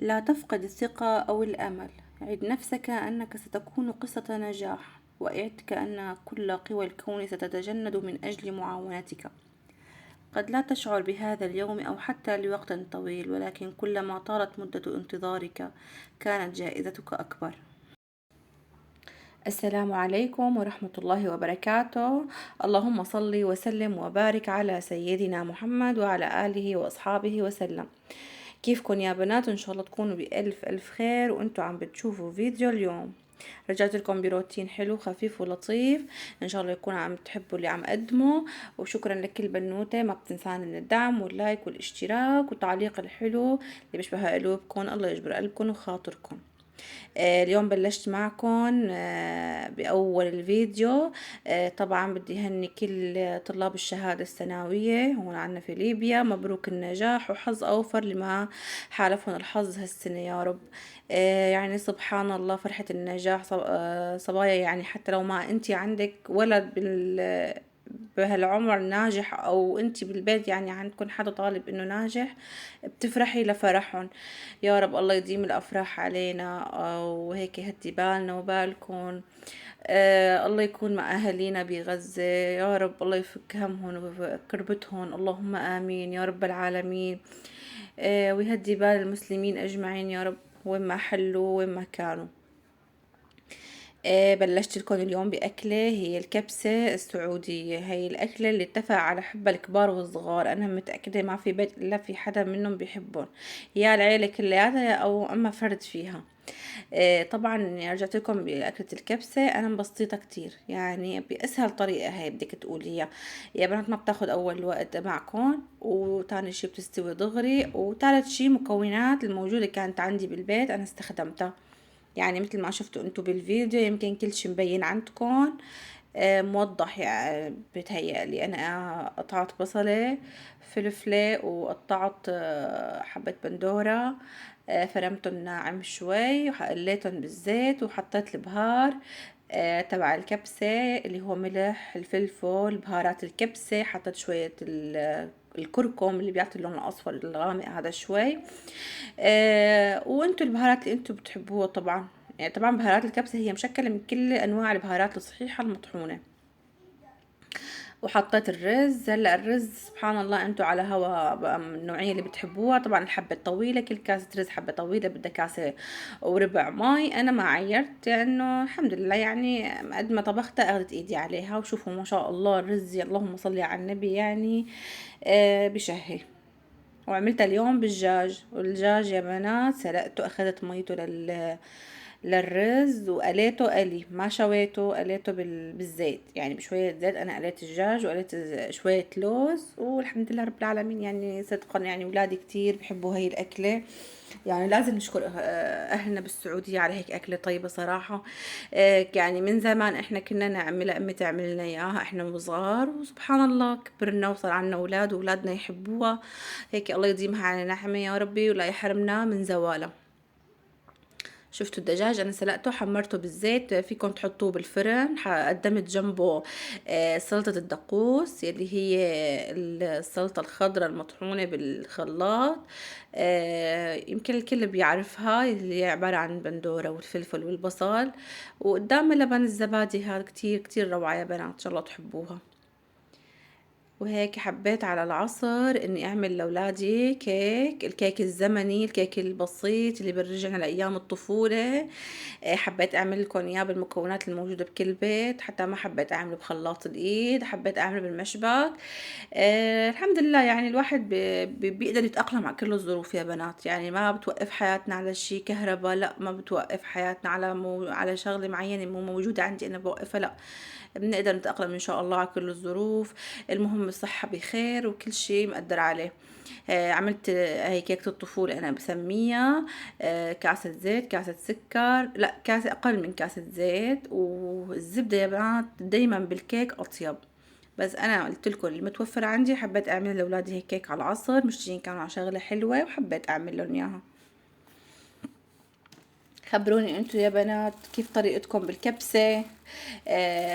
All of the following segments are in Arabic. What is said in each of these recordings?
لا تفقد الثقة أو الأمل. عد نفسك أنك ستكون قصة نجاح، وأعد كأن كل قوى الكون ستتجند من أجل معاونتك. قد لا تشعر بهذا اليوم أو حتى لوقت طويل، ولكن كلما طالت مدة انتظارك كانت جائزتك أكبر. السلام عليكم ورحمة الله وبركاته. اللهم صل وسلم وبارك على سيدنا محمد وعلى آله وأصحابه وسلم. كيفكن يا بنات؟ إن شاء الله تكونوا بألف ألف خير وأنتوا عم بتشوفوا فيديو اليوم. رجعت لكم بروتين حلو خفيف ولطيف، ان شاء الله يكون عم تحبوا اللي عم اقدمه. وشكرا لكل بنوته ما بتنسانا من الدعم واللايك والاشتراك والتعليق الحلو اللي بيشبه قلوبكم. الله يجبر قلبكم وخاطركم. اليوم بلشت معكم بأول الفيديو. طبعا بدي هني كل طلاب الشهادة الثانوية هون عنا في ليبيا، مبروك النجاح وحظ أوفر لما حالفهم الحظ هالسنة يا رب. يعني سبحان الله، فرحة النجاح صبايا، يعني حتى لو ما انتي عندك ولد بهالعمر ناجح او انتي بالبيت يعني عندكم حدا طالب انه ناجح، بتفرحي لفرحهم. يا رب الله يديم الافراح علينا، وهيك هدي بالنا وبالكم. الله يكون مع اهالينا بغزة، يا رب الله يفك همهم وكربتهم، اللهم امين يا رب العالمين. ويهدي بال المسلمين اجمعين يا رب، وين ما حلوا وين ما كانوا. بلشت لكم اليوم بأكلة هي الكبسة السعودية. هي الأكلة اللي اتفق على حبها الكبار والصغار، أنا متأكدة ما في بيت إلا في حدا منهم بيحبهم، يا العيلة كلياتها أو أما فرد فيها. طبعا رجعت لكم بأكلة الكبسة، أنا مبسطيتها كتير، يعني بأسهل طريقة هي بدك تقوليها يا بنات، ما بتاخد أول وقت معكم، وتاني شي بتستوي دغري، وتالت شي مكونات الموجودة كانت عندي بالبيت أنا استخدمتها. يعني مثل ما شفتوا انتو بالفيديو، يمكن كل شي مبين عندكم موضح. يعني بتهيألي انا قطعت بصلة فلفلة، وقطعت حبة بندورة، فرمتهم ناعم شوي وقليتهم بالزيت، وحطيت البهار تبع الكبسة اللي هو ملح الفلفل بهارات الكبسة، حطيت شوية الكركم اللي بيعطي اللون الاصفر الغامق هذا شوي. وانتوا البهارات اللي انتوا بتحبوها طبعا. يعني طبعا بهارات الكبسة هي مشكلة من كل انواع البهارات الصحيحة المطحونة. وحطيت الرز. هلا الرز سبحان الله انتوا على هوا بقى من النوعية اللي بتحبوها. طبعا الحبة طويلة، كل كاسة رز حبة طويلة بدها كاسة وربع مي. انا ما عيرت لانه الحمد لله يعني قد ما طبختها اخذت ايدي عليها. وشوفوا ما شاء الله الرز، اللهم صل على النبي، يعني بشهي. وعملتها اليوم بالدجاج، والدجاج يا بنات سلقته، اخذت ميته للرز وقليته قلي، ما شويته، قليته بالزيت، يعني بشوية زيت. انا قليت الدجاج وقليت شوية لوز، والحمد لله رب العالمين. يعني صدقا يعني ولادي كتير بحبوا هاي الاكلة، يعني لازم نشكر اهلنا بالسعودية على هيك اكلة طيبة صراحة. يعني من زمان احنا كنا نعملها، امي تعمل لنا اياها احنا وصغار، وسبحان الله كبرنا وصار عنا اولاد واولادنا يحبوها. هيك الله يديمها على نعمة يا ربي، ولا يحرمنا من زوالها. شفتوا الدجاج انا سلقته حمرته بالزيت، فيكم تحطوه بالفرن. قدمت جنبه سلطة الدقوس اللي هي السلطة الخضراء المطحونة بالخلاط. يمكن الكل بيعرفها، اللي هي عبارة عن بندورة والفلفل والبصل، وقدامها لبن الزبادي. هذا كتير كتير روعة يا بنات، ان شاء الله تحبوها. وهيك حبيت على العصر اني اعمل لاولادي كيك، الكيك الزمني، الكيك البسيط اللي بيرجعنا لايام الطفولة. حبيت اعمل لكم اياه بالمكونات الموجودة بكل بيت، حتى ما حبيت اعمله بخلاط الايد، حبيت اعمله بالمشبك. الحمد لله، يعني الواحد بيقدر يتأقلم على كل الظروف يا بنات. يعني ما بتوقف حياتنا على شي كهرباء، لا ما بتوقف حياتنا على على شغلة معينة مو موجودة عندي انا بوقفها، لا بنقدر نتأقلم ان شاء الله على كل الظروف. المهم الصحة بخير وكل شيء مقدر عليه. عملت هي كيكة الطفولة أنا بسميها. كاسة زيت، كاسة سكر، لا كاسة أقل من كاسة زيت، والزبدة يا بنات دايما بالكيك أطيب. بس أنا قلت لكم المتوفر عندي، حبيت أعمل لأولادي هيك كيك على العصر، مشترين كانوا على شغلة حلوة وحبيت أعمل لهم إياها. خبروني انتو يا بنات كيف طريقتكم بالكبسة.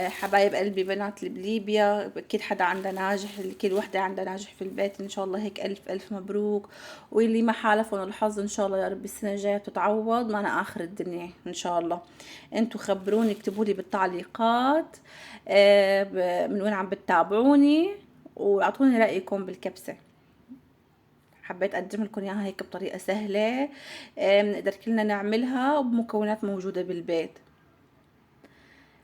حبايب قلبي بنات اللي بليبيا، اكيد حدا عندها ناجح، كل وحدة عندها ناجح في البيت ان شاء الله. هيك الف الف مبروك، واللي ما حالفهم الحظ ان شاء الله يا رب السنة الجاية بتتعوض معنا اخر الدنيا ان شاء الله. انتو خبروني، اكتبوا لي بالتعليقات من وين عم بتتابعوني، واعطوني رأيكم بالكبسة. حبيت اقدم لكم اياها هيك بطريقه سهله، بنقدر كلنا نعملها وبمكونات موجوده بالبيت.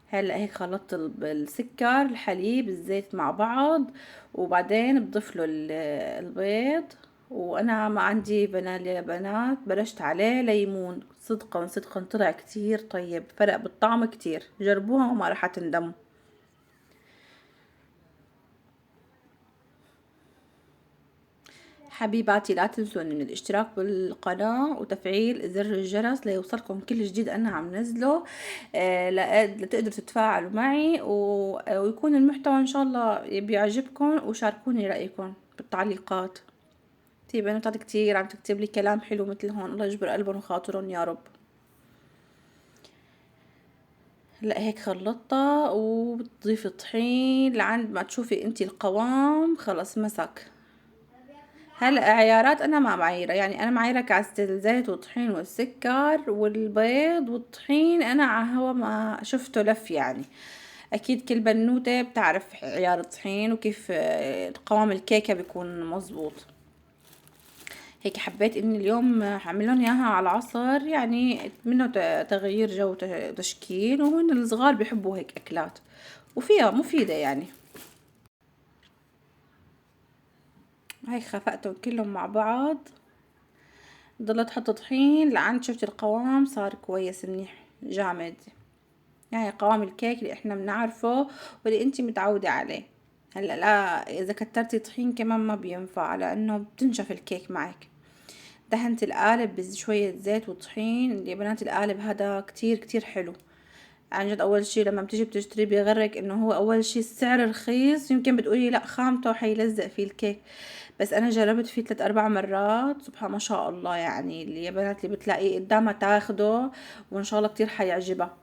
هلا هيك خلطت السكر الحليب الزيت مع بعض، وبعدين بضيف له البيض. وانا ما عندي فانيليا يا بنات، برشت عليه ليمون. صدقا صدقا طلع كتير طيب، فرق بالطعم كتير، جربوها وما راح تندموا. حبيباتي لا تنسوني من الاشتراك بالقناة وتفعيل زر الجرس ليوصلكم كل جديد أنا عم نزله. لتقدروا تتفاعلوا معي ويكون المحتوى إن شاء الله بيعجبكم، وشاركوني رأيكم بالتعليقات. في بنات كتير عم تكتب لي كلام حلو مثل هون، الله يجبر قلبهم وخاطرهم يا رب. لا هيك خلطتها، وبتضيفي طحين لعند ما تشوفي انتي القوام خلص مسك. هلا عيارات انا ما معيره، يعني انا معيره كاسة الزيت والطحين والسكر والبيض والطحين، انا على هوا ما شفته لف يعني. اكيد كل بنوته بتعرف عيار الطحين وكيف قوام الكيكه بيكون مزبوط. هيك حبيت اني اليوم هعملهم اياها على العصر، يعني منه تغيير جو تشكيل، وهن الصغار بيحبوا هيك اكلات وفيها مفيده يعني. هيك خفقتهم كلهم مع بعض، ضلت احط طحين لعند شفت القوام صار كويس منيح جامد، يعني قوام الكيك اللي احنا بنعرفه واللي انتي متعودة عليه. هلا لا اذا كترتي طحين كمان ما بينفع، لانه بتنشف الكيك معك. دهنت القالب بشوية زيت وطحين. اللي بنات القالب هذا كتير كتير حلو عن جد. اول شي لما بتيجي بتشتري بيغرك انه هو اول شي السعر رخيص، يمكن بتقولي لا خامته حيلزق فيه الكيك، بس انا جربت فيه 3 4 مرات سبحان ما شاء الله. يعني اللي يا بنات اللي بتلاقيه قدامها تاخده، وان شاء الله كتير حيعجبها.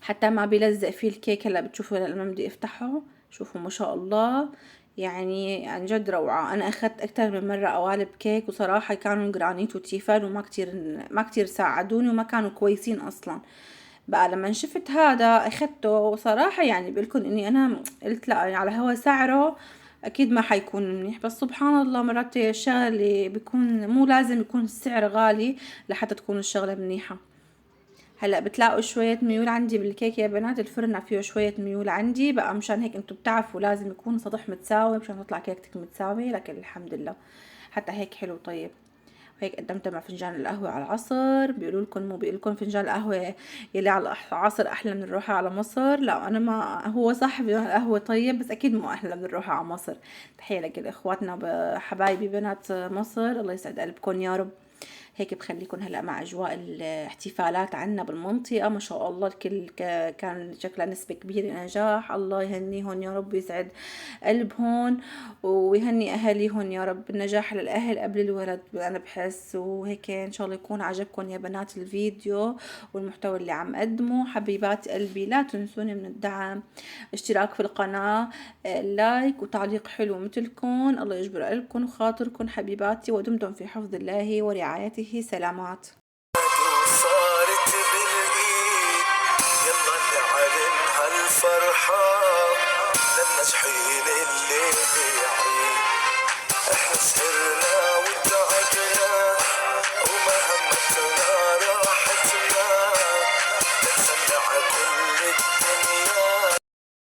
حتى ما بيلزق فيه الكيك. هلا بتشوفوا لما بدي افتحه شوفوا ما شاء الله، يعني عن جد روعة. انا اخذت اكتر من مرة قوالب كيك، وصراحة كانوا جرانيت وتيفال وما كتير ما كتير ساعدوني، وما كانوا كويسين اصلا. بقى لما شفت هذا اخدته، وصراحة يعني بقولكن اني انا قلت لا، يعني على هوا سعره اكيد ما حيكون منيح، بس سبحان الله مرات الشغلة بيكون مو لازم يكون السعر غالي لحتى تكون الشغلة منيحة. هلا بتلاقوا شوية ميول عندي بالكيك يا بنات، الفرن فيه شوية ميول عندي بقى، مشان هيك انتوا بتعرفوا لازم يكون سطح متساوي مشان تطلع كيكتك متساوية، لكن الحمد لله حتى هيك حلو طيب. وهيك قدمتها مع فنجان القهوة على العصر. بيقولوا لكم مو بيقولوا لكم فنجان القهوة يلي على العصر أحلى من الروحة على مصر. لا أنا ما هو صح فنجان القهوة طيب، بس أكيد مو أحلى من الروحة على مصر. تحية لكل إخواتنا حبايبي بنات مصر، الله يسعد قلبكم يا رب. هيك بخليكم هلا مع اجواء الاحتفالات عنا بالمنطقه. ما شاء الله الكل كان شكلها نسبه كبيره نجاح. الله يهنيهم يا رب، يسعد قلبهم ويهني اهاليهم يا رب. النجاح للاهل قبل الولد انا بحس. وهيك ان شاء الله يكون عجبكم يا بنات الفيديو والمحتوى اللي عم قدمه. حبيبات قلبي لا تنسوني من الدعم، اشتراك في القناه، لايك وتعليق حلو مثلكم. الله يجبر قلبكم وخاطركم حبيباتي، ودمتم في حفظ الله ورعايته. سلامات.